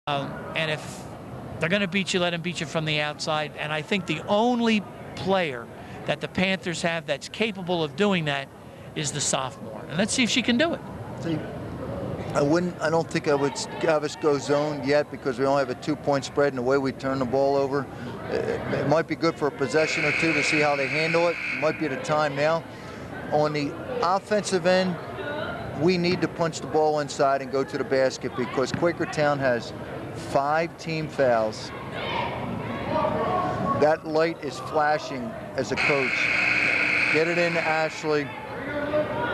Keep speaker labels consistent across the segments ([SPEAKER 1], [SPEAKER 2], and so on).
[SPEAKER 1] And if they're going to beat you, let them beat you from the outside. And I think the only player that the Panthers have that's capable of doing that is the sophomore. And let's see if she can do it.
[SPEAKER 2] See, I don't think I would have us go zone yet because we only have a 2-point spread and the way we turn the ball over. It might be good for a possession or two to see how they handle it. It might be the time now. On the offensive end, we need to punch the ball inside and go to the basket because Quakertown has 5 team fouls. That light is flashing as a coach. Get it in, Ashley.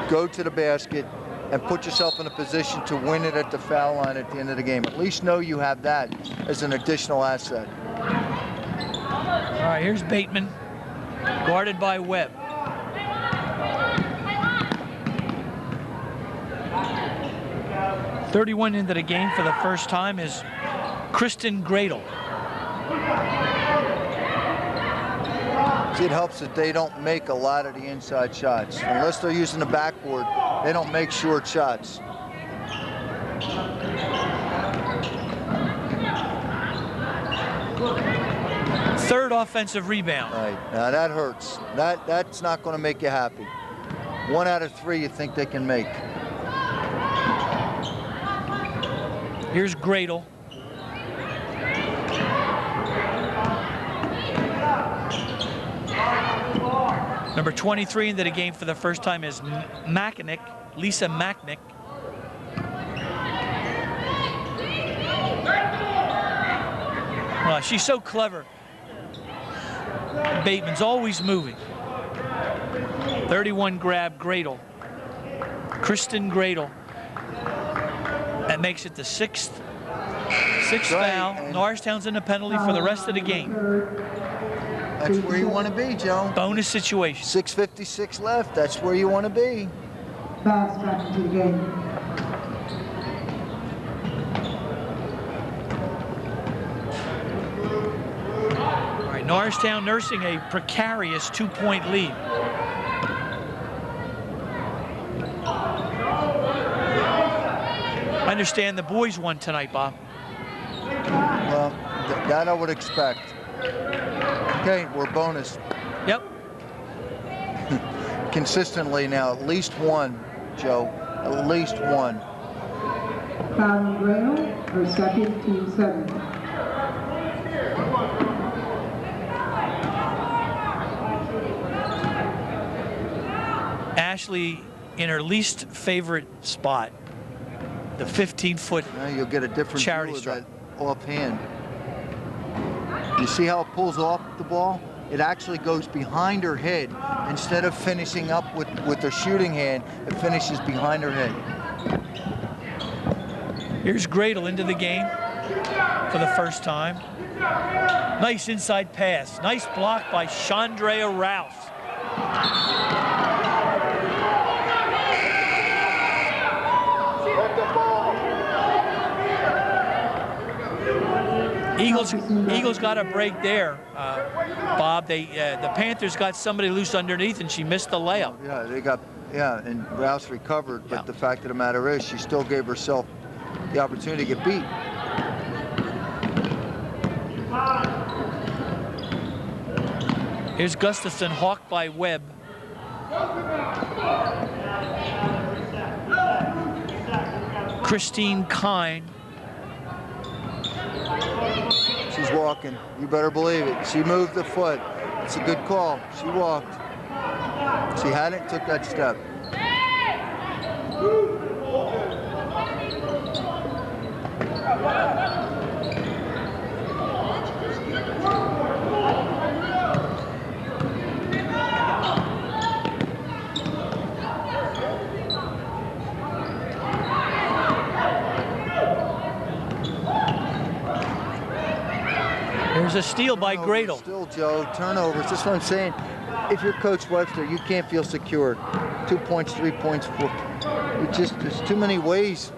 [SPEAKER 2] Go to the basket and put yourself in a position to win it at the foul line at the end of the game. At least know you have that as an additional asset.
[SPEAKER 1] All right, here's Bateman, guarded by Webb. .31 into the game for the first time is Kristen Gradle.
[SPEAKER 2] See, it helps that they don't make a lot of the inside shots. Unless they're using the backboard, they don't make short shots.
[SPEAKER 1] Third offensive rebound.
[SPEAKER 2] Right, now that hurts. That's not going to make you happy. 1 out of 3 you think they can make.
[SPEAKER 1] Here's Gradle. Number 23 into the game for the first time is Macknick, Lisa Macknick. She's so clever. Bateman's always moving. 31 grab, Gradle. Kristen Gradle. That makes it the sixth foul. Norristown's in the penalty for the rest of the game.
[SPEAKER 2] That's where you want to be, Joe.
[SPEAKER 1] Bonus situation.
[SPEAKER 2] 6:56 left. That's where you want to be.
[SPEAKER 3] Fast track into the game.
[SPEAKER 1] All right, Norristown nursing a precarious 2-point lead. I understand the boys won tonight, Bob.
[SPEAKER 2] Well, that I would expect. Okay, we're bonus.
[SPEAKER 1] Yep.
[SPEAKER 2] Consistently now, at least one, Joe. At least one.
[SPEAKER 3] Foul Gradle, her second, team 7.
[SPEAKER 1] Ashley in her least favorite spot, the 15-foot
[SPEAKER 2] You'll get a different
[SPEAKER 1] charity
[SPEAKER 2] view of
[SPEAKER 1] stripe.
[SPEAKER 2] that offhand. You see how it pulls off the ball? It actually goes behind her head. Instead of finishing up with her shooting hand, it finishes behind her head.
[SPEAKER 1] Here's Gradle into the game for the first time. Nice inside pass. Nice block by Chandrea Rouse. Eagles got a break there, Bob. The Panthers got somebody loose underneath, and she missed the layup.
[SPEAKER 2] And Rouse recovered. But the fact of the matter is, she still gave herself the opportunity to get beat.
[SPEAKER 1] Here's Gustafson, hawked by Webb. Christine Kine.
[SPEAKER 2] She's walking. You better believe it. She moved the foot. It's a good call. She walked. She hadn't took that step.
[SPEAKER 1] There's a steal by Gradle.
[SPEAKER 2] Still, Joe, turnovers. That's what I'm saying. If you're Coach Webster, you can't feel secure. 2 points, 3 points, 4. There's too many ways.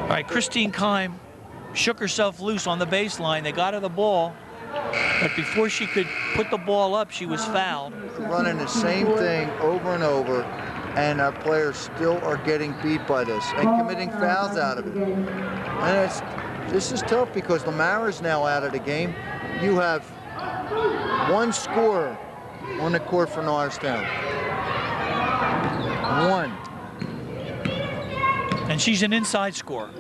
[SPEAKER 1] All right, Christine Kime shook herself loose on the baseline. They got her the ball, but before she could put the ball up, she was fouled.
[SPEAKER 2] Running the same thing over and over. and our players still are getting beat by this and committing fouls out of it. And this is tough because Lamara's now out of the game. You have one scorer on the court for Norristown. One.
[SPEAKER 1] And she's an inside scorer.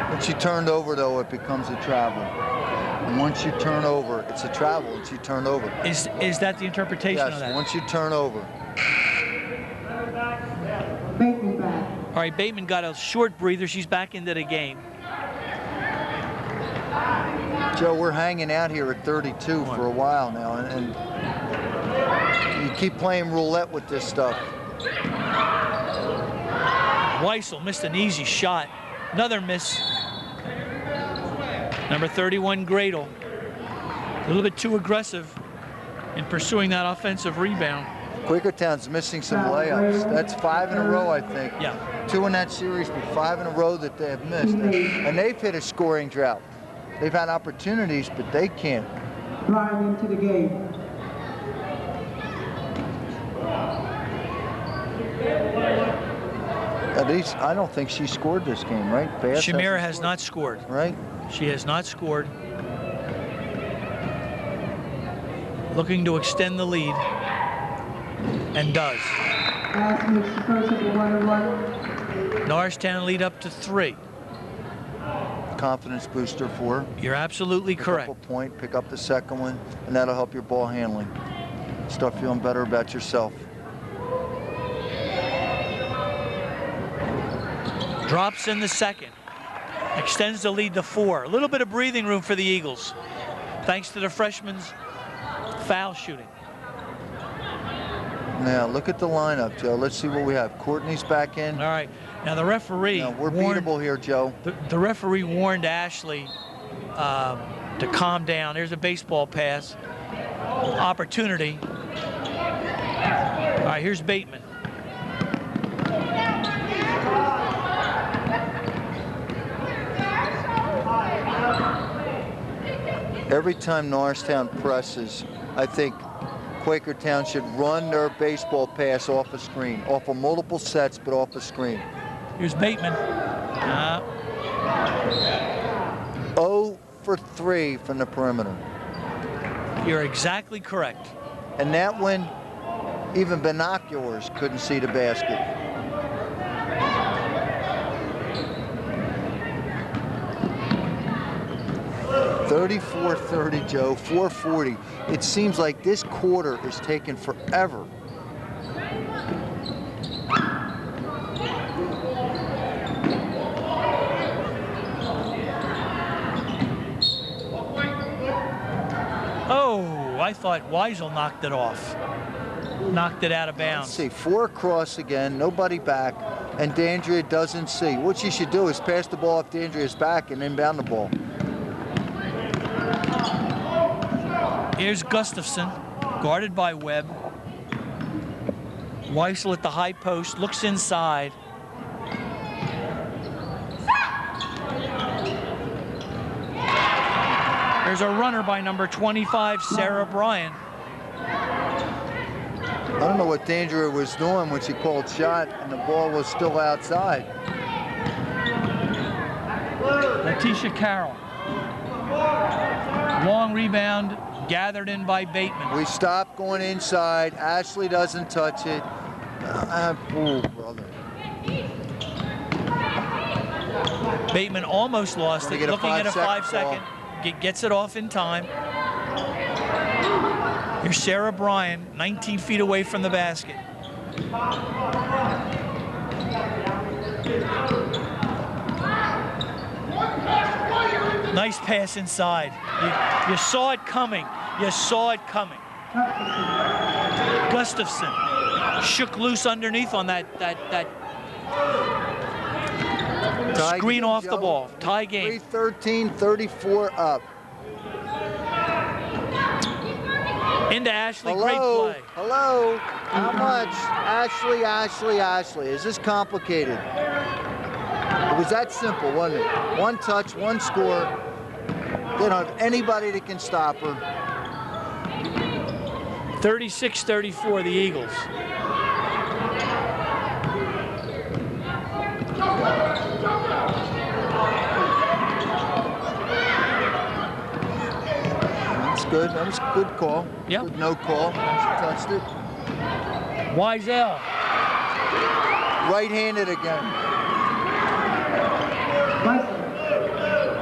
[SPEAKER 2] Once you turned over, though, it becomes a travel. And once you turn over, it's a travel. Once you turn over.
[SPEAKER 1] Is that the interpretation of that?
[SPEAKER 2] Yes, once you turn over.
[SPEAKER 3] Bateman back.
[SPEAKER 1] All right, Bateman got a short breather. She's back into the game.
[SPEAKER 2] Joe, we're hanging out here at 32 for a while now, and you keep playing roulette with this stuff.
[SPEAKER 1] Weissel missed an easy shot. Another miss. Number 31, Gradle. A little bit too aggressive in pursuing that offensive rebound.
[SPEAKER 2] Quakertown's missing some layups. That's 5 in a row, I think.
[SPEAKER 1] Yeah.
[SPEAKER 2] 2 in that series, but 5 in a row that they have missed. And they've hit a scoring drought. They've had opportunities, but they can't.
[SPEAKER 3] Flying into the game.
[SPEAKER 2] At least, I don't think she scored this game, right? Bass
[SPEAKER 1] Shamira
[SPEAKER 2] hasn't
[SPEAKER 1] has
[SPEAKER 2] scored.
[SPEAKER 1] not scored.
[SPEAKER 2] Right?
[SPEAKER 1] She has not scored. Looking to extend the lead. And does.
[SPEAKER 3] Bass makes the first of the 1-1.
[SPEAKER 1] Norristown lead up to 3.
[SPEAKER 2] Confidence booster for her.
[SPEAKER 1] You're absolutely correct.
[SPEAKER 2] Pick up a point, pick up the second one, and that'll help your ball handling. Start feeling better about yourself.
[SPEAKER 1] Drops in the second. Extends the lead to 4. A little bit of breathing room for the Eagles, thanks to the freshman's foul shooting.
[SPEAKER 2] Now, look at the lineup, Joe. Let's see what we have. Courtney's back in.
[SPEAKER 1] All right. Now, the referee...
[SPEAKER 2] Now, we're beatable here, Joe.
[SPEAKER 1] The referee warned Ashley to calm down. There's a baseball pass. Opportunity. All right, here's Bateman.
[SPEAKER 2] Every time Norristown presses, I think Quakertown should run their baseball pass off a screen, off of multiple sets, but off a screen.
[SPEAKER 1] Here's Bateman.
[SPEAKER 2] 0 for 3 from the perimeter.
[SPEAKER 1] You're exactly correct.
[SPEAKER 2] And that one, even binoculars couldn't see the basket. $34-30, Joe, 4:40. It seems like this quarter is taking forever.
[SPEAKER 1] Oh, I thought Weissel knocked it off. Knocked it out of bounds.
[SPEAKER 2] Let's see, 4 across again, nobody back, and D'Andrea doesn't see. What she should do is pass the ball off D'Andrea's back and inbound the ball.
[SPEAKER 1] Here's Gustafson, guarded by Webb. Weissel at the high post, looks inside. There's a runner by number 25, Sarah Bryan.
[SPEAKER 2] I don't know what D'Andrea was doing when she called shot and the ball was still outside.
[SPEAKER 1] Letitia Carroll. Long rebound, gathered in by Bateman.
[SPEAKER 2] We stop going inside. Ashley doesn't touch it. Oh, brother.
[SPEAKER 1] Bateman almost lost it, looking at a 5-second. Gets it off in time. Here's Sarah Bryan, 19 feet away from the basket. Nice pass inside. You saw it coming. You saw it coming. Gustafson shook loose underneath on that screen off the ball. Tie game.
[SPEAKER 2] 3-13, 34 up.
[SPEAKER 1] Into Ashley.
[SPEAKER 2] Hello,
[SPEAKER 1] Great play.
[SPEAKER 2] hello. How much? Ashley. Is this complicated? was that simple, wasn't it? One touch, one score. They don't have anybody that can stop her.
[SPEAKER 1] 36-34, the Eagles.
[SPEAKER 2] That's good. That was a good call.
[SPEAKER 1] Yep.
[SPEAKER 2] Good no call. She touched it.
[SPEAKER 1] Wiesel.
[SPEAKER 2] Right-handed again.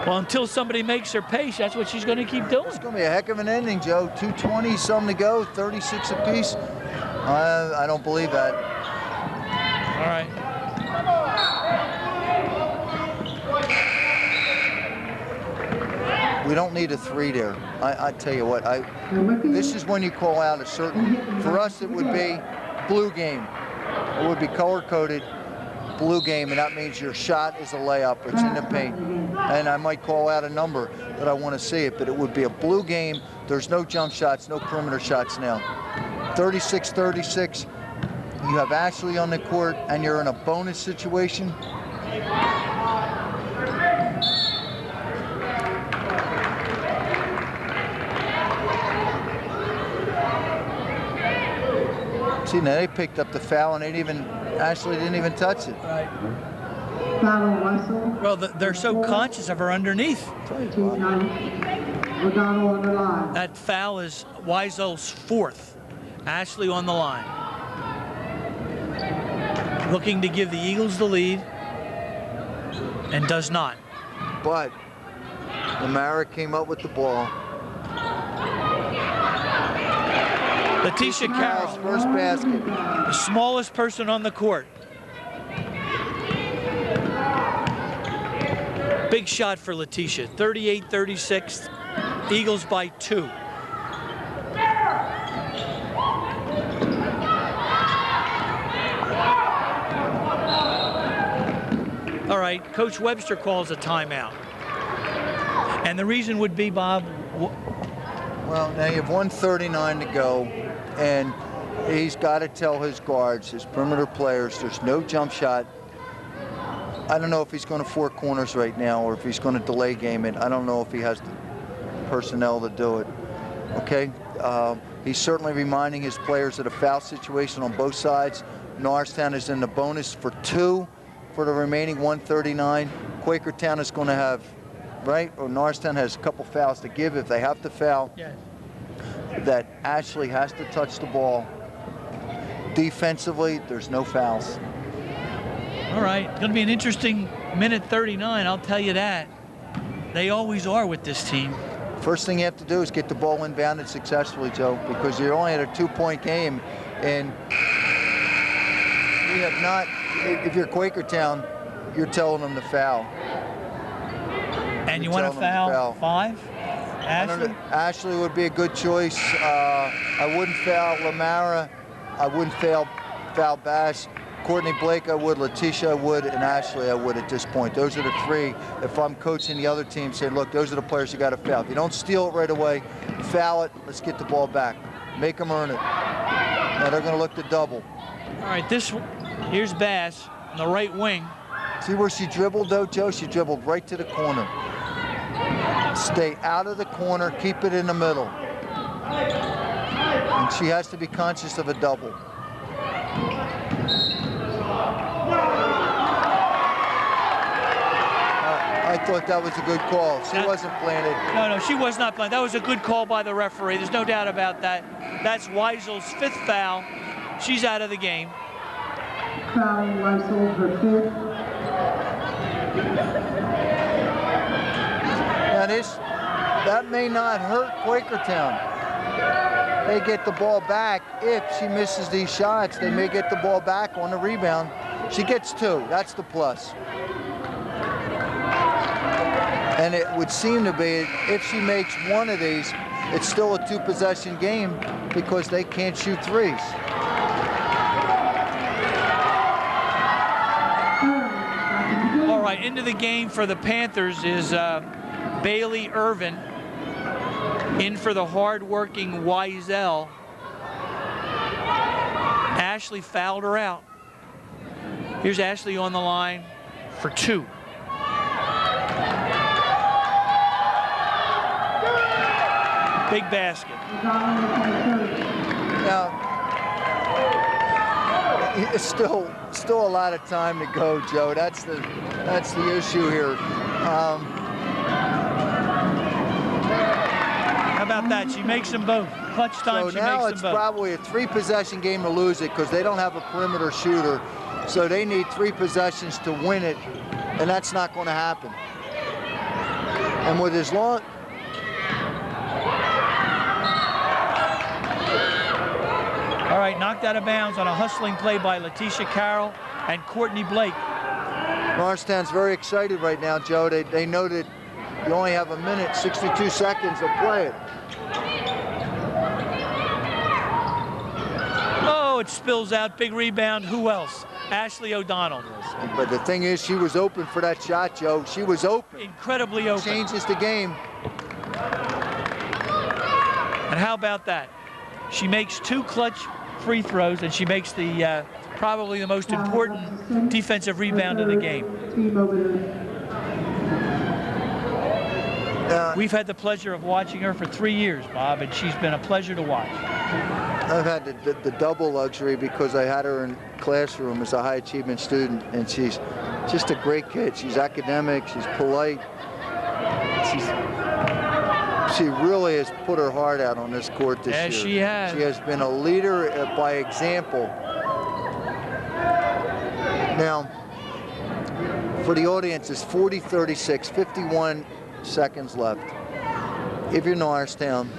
[SPEAKER 1] Well, until somebody makes her pace, that's what she's going to keep doing.
[SPEAKER 2] It's going to be a heck of an ending, Joe. 2:20, something to go, 36 apiece. I don't believe that.
[SPEAKER 1] All right.
[SPEAKER 2] We don't need a 3 there. I tell you what, this is when you call out a certain, for us it would be blue game. It would be color-coded blue game, and that means your shot is a layup. It's in the paint. And I might call out a number that I want to see it, but it would be a blue game. There's no jump shots, no perimeter shots now. 36-36. You have Ashley on the court, and you're in a bonus situation. See, now they picked up the foul, and Ashley didn't even touch it.
[SPEAKER 1] Right.
[SPEAKER 3] Foul on Wiesel.
[SPEAKER 1] Well, they're so conscious of her underneath.
[SPEAKER 3] 2-9. O'Donnell on the line.
[SPEAKER 1] That foul is Wiesel's 4th. Ashley on the line. Looking to give the Eagles the lead, and does not.
[SPEAKER 2] But Lamara came up with the ball.
[SPEAKER 1] Letitia Carroll,
[SPEAKER 2] First basket.
[SPEAKER 1] the smallest person on the court. Big shot for Letitia. 38-36. Eagles by 2. All right, Coach Webster calls a timeout. And the reason would be, Bob?
[SPEAKER 2] Well, now you have 1:39 to go, and he's got to tell his guards, his perimeter players, there's no jump shot. I don't know if he's going to 4 corners right now or if he's going to delay game it. I don't know if he has the personnel to do it. Okay? He's certainly reminding his players of a foul situation on both sides. Norristown is in the bonus for 2 for the remaining 1:39. Quakertown is going to have, right? Or Norristown has a couple fouls to give if they have to foul.
[SPEAKER 1] Yes.
[SPEAKER 2] That Ashley has to touch the ball. Defensively, there's no fouls.
[SPEAKER 1] All right, it's going to be an interesting minute 39, I'll tell you that. They always are with this team.
[SPEAKER 2] First thing you have to do is get the ball inbounded successfully, Joe, because you're only at a 2-point game, and we have not, if you're Quakertown, you're telling them to foul.
[SPEAKER 1] And you want to foul 5? Ashley?
[SPEAKER 2] Ashley would be a good choice. I wouldn't foul Lamara. I wouldn't foul Bash. Courtney Blake I would, Letitia I would, and Ashley I would at this point. Those are the 3. If I'm coaching the other team, saying, look, those are the players you got to foul. If you don't steal it right away, foul it, let's get the ball back. Make them earn it. Now they're going to look to double.
[SPEAKER 1] All right, here's Bass on the right wing.
[SPEAKER 2] See where she dribbled, though, Joe? She dribbled right to the corner. Stay out of the corner, keep it in the middle. And she has to be conscious of a double. I thought that was a good call. She wasn't planted.
[SPEAKER 1] No, she was not planted. That was a good call by the referee. There's no doubt about that. That's Wiesel's 5th foul. She's out of the game.
[SPEAKER 3] Foul on Wiesel, her 5th.
[SPEAKER 2] Now that may not hurt Quakertown. They get the ball back. If she misses these shots, they may get the ball back on the rebound. She gets 2. That's the plus. And it would seem to be, if she makes one of these, it's still a 2-possession game because they can't shoot 3s.
[SPEAKER 1] All right, into the game for the Panthers is Bailey Irvin. In for the hard-working Wiesel. Ashley fouled her out. Here's Ashley on the line for 2. Big basket.
[SPEAKER 2] Now, it's still a lot of time to go, Joe. That's the issue here.
[SPEAKER 1] How about that? She makes them both. Clutch time,
[SPEAKER 2] So
[SPEAKER 1] she
[SPEAKER 2] now
[SPEAKER 1] makes
[SPEAKER 2] it's
[SPEAKER 1] them both.
[SPEAKER 2] probably a 3-possession game to lose it because they don't have a perimeter shooter. So they need 3 possessions to win it, and that's not going to happen. And with as long...
[SPEAKER 1] All right, knocked out of bounds on a hustling play by Letitia Carroll and Courtney Blake.
[SPEAKER 2] Norristown's very excited right now, Joe. They know that you only have a minute, 62 seconds to play it.
[SPEAKER 1] Oh, it spills out. Big rebound. Who else? Ashley O'Donnell.
[SPEAKER 2] But the thing is, she was open for that shot, Joe. She was open.
[SPEAKER 1] Incredibly open.
[SPEAKER 2] Changes the game.
[SPEAKER 1] And how about that? She makes 2 clutch free throws, and she makes the probably the most important defensive rebound of the game. We've had the pleasure of watching her for 3 years, Bob, and she's been a pleasure to watch.
[SPEAKER 2] I've had the double luxury because I had her in classroom as a high achievement student, and she's just a great kid. She's academic, she's polite. She really has put her heart out on this court this year.
[SPEAKER 1] Yes, she has.
[SPEAKER 2] She has been a leader by example. Now, for the audience, it's 40-36, 51 seconds left. If you're Norristown,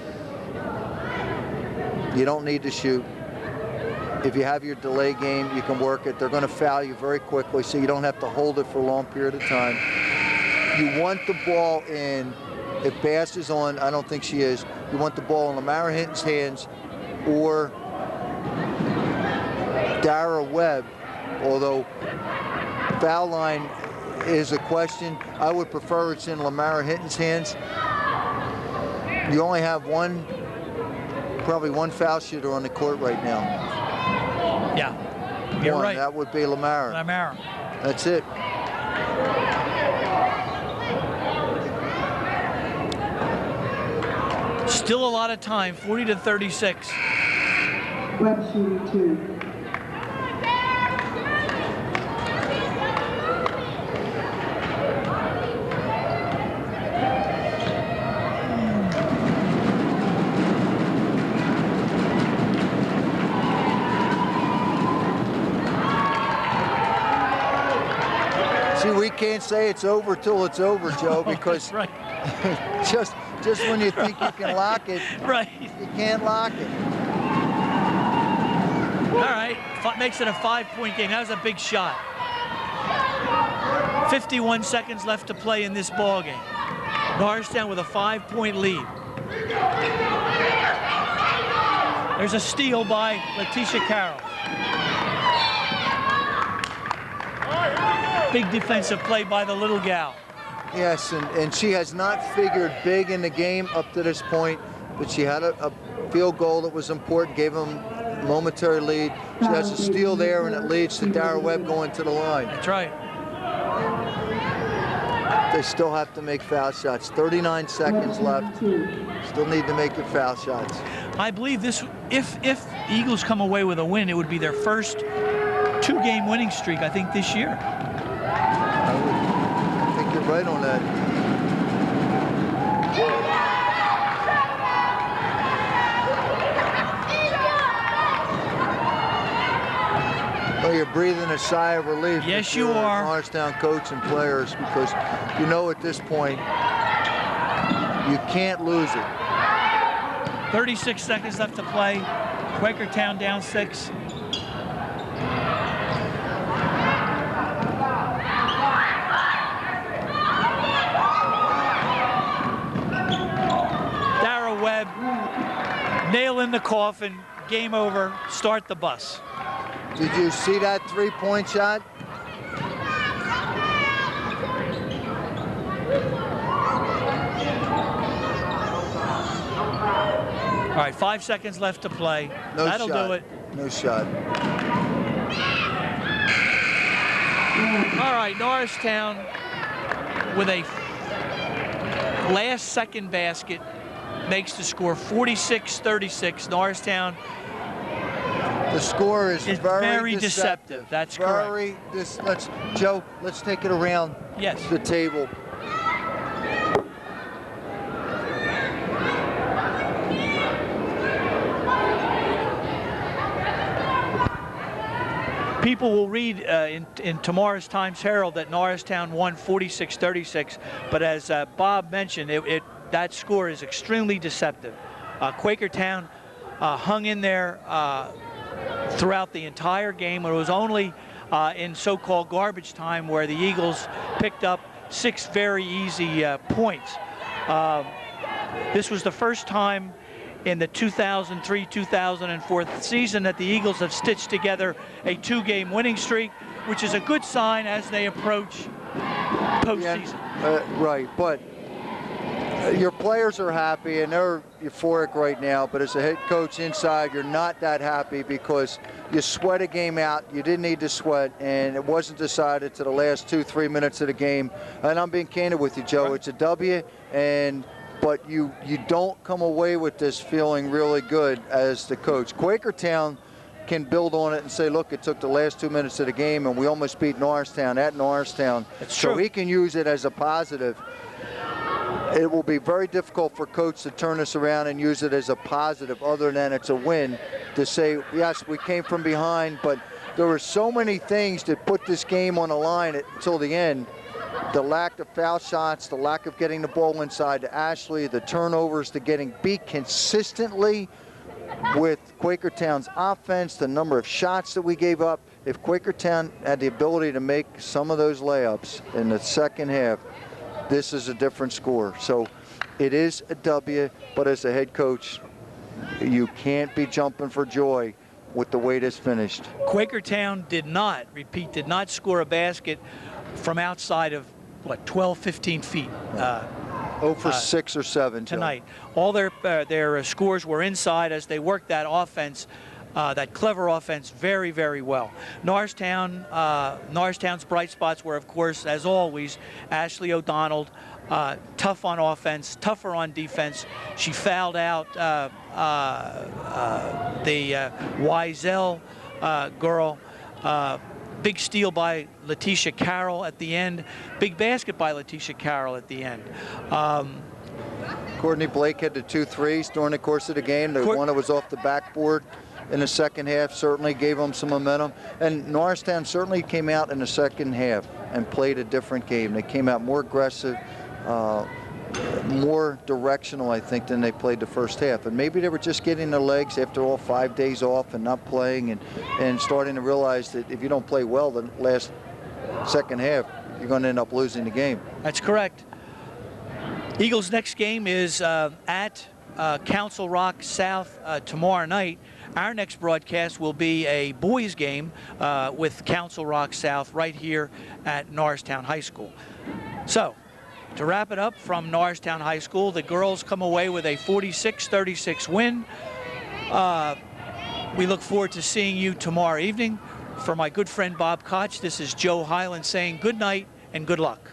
[SPEAKER 2] you don't need to shoot. If you have your delay game, you can work it. They're going to foul you very quickly, so you don't have to hold it for a long period of time. You want the ball in. If Bass is on, I don't think she is. You want the ball in Lamara Hinton's hands or Dara Webb, although foul line is a question. I would prefer it's in Lamara Hinton's hands. You only have probably one foul shooter on the court right now.
[SPEAKER 1] Yeah, you're right.
[SPEAKER 2] That would be Lamara.
[SPEAKER 1] Lamara.
[SPEAKER 2] That's it.
[SPEAKER 1] Still a lot of time, 40-36.
[SPEAKER 3] Web shooting 2.
[SPEAKER 2] See, we can't say it's over till it's over, Joe, because
[SPEAKER 1] right.
[SPEAKER 2] just when you think you can lock it,
[SPEAKER 1] right,
[SPEAKER 2] you can't lock it.
[SPEAKER 1] All right, makes it a 5-point game. That was a big shot. 51 seconds left to play in this ball game. Norristown with a 5-point lead. There's a steal by Letitia Carroll. Big defensive play by the little gal.
[SPEAKER 2] Yes, and she has not figured big in the game up to this point, but she had a field goal that was important, gave them a momentary lead. She has a steal there, and it leads to Dara Webb going to the line.
[SPEAKER 1] That's right.
[SPEAKER 2] They still have to make foul shots. 39 seconds left. Still need to make your foul shots.
[SPEAKER 1] I believe this, if Eagles come away with a win, it would be their first 2-game winning streak, I think, this year.
[SPEAKER 2] I think you're right on that. Well, you're breathing a sigh of relief.
[SPEAKER 1] Yes, you are.
[SPEAKER 2] Norristown coach and players, because you know at this point you can't lose it.
[SPEAKER 1] 36 seconds left to play. Quakertown down 6. Dara Webb, nail in the coffin, game over, start the bus.
[SPEAKER 2] Did you see that 3-point shot?
[SPEAKER 1] All right, 5 seconds left to play.
[SPEAKER 2] No
[SPEAKER 1] That'll
[SPEAKER 2] shot.
[SPEAKER 1] do it.
[SPEAKER 2] No shot.
[SPEAKER 1] All right, Norristown with a last-second basket makes the score 46-36. Norristown
[SPEAKER 2] The score is very
[SPEAKER 1] deceptive. That's correct.
[SPEAKER 2] Joe, let's take it around
[SPEAKER 1] Yes.
[SPEAKER 2] the table.
[SPEAKER 1] People will read in tomorrow's Times Herald that Norristown won 46-36, but as Bob mentioned, that score is extremely deceptive. Quakertown hung in there throughout the entire game. It was only in so-called garbage time where the Eagles picked up 6 very easy points. This was the first time in the 2003-2004 season that the Eagles have stitched together a 2-game winning streak, which is a good sign as they approach postseason.
[SPEAKER 2] Right, but your players are happy and they're euphoric right now, but as a head coach inside, you're not that happy because you sweat a game out you didn't need to sweat, and it wasn't decided to the last 2-3 minutes of the game. And I'm being candid with you, Joe. Right. It's a W, but you don't come away with this feeling really good as the coach. Quakertown can build on it and say, look, it took the last 2 minutes of the game and we almost beat Norristown at Norristown.
[SPEAKER 1] That's
[SPEAKER 2] so
[SPEAKER 1] true.
[SPEAKER 2] He can use it as a positive. It will be very difficult for coach to turn this around and use it as a positive other than it's a win, to say, yes, we came from behind, but there were so many things that put this game on the line until the end. The lack of foul shots, the lack of getting the ball inside to Ashley, the turnovers, the getting beat consistently with Quakertown's offense, the number of shots that we gave up. If Quakertown had the ability to make some of those layups in the second half, this is a different score. So it is a W, but as a head coach, you can't be jumping for joy with the way this finished.
[SPEAKER 1] Quakertown did not score a basket from outside of, 12, 15 feet.
[SPEAKER 2] 0 for 6 or 7
[SPEAKER 1] tonight. All their scores were inside as they worked that offense, that clever offense, very, very well. Norristown's bright spots were, of course, as always, Ashley O'Donnell, tough on offense, tougher on defense. She fouled out the Wiesel girl. Big steal by Letitia Carroll at the end. Big basket by Letitia Carroll at the end.
[SPEAKER 2] Courtney Blake had the 2 threes during the course of the game. The one that was off the backboard in the second half certainly gave them some momentum. And Norristown certainly came out in the second half and played a different game. They came out more aggressive, more directional, I think, than they played the first half. And maybe they were just getting their legs after all 5 days off and not playing and starting to realize that if you don't play well the last second half, you're going to end up losing the game.
[SPEAKER 1] That's correct. Eagles' next game is at Council Rock South tomorrow night. Our next broadcast will be a boys' game with Council Rock South right here at Norristown High School. So, to wrap it up from Norristown High School, the girls come away with a 46-36 win. We look forward to seeing you tomorrow evening. For my good friend Bob Koch, this is Joe Hyland saying good night and good luck.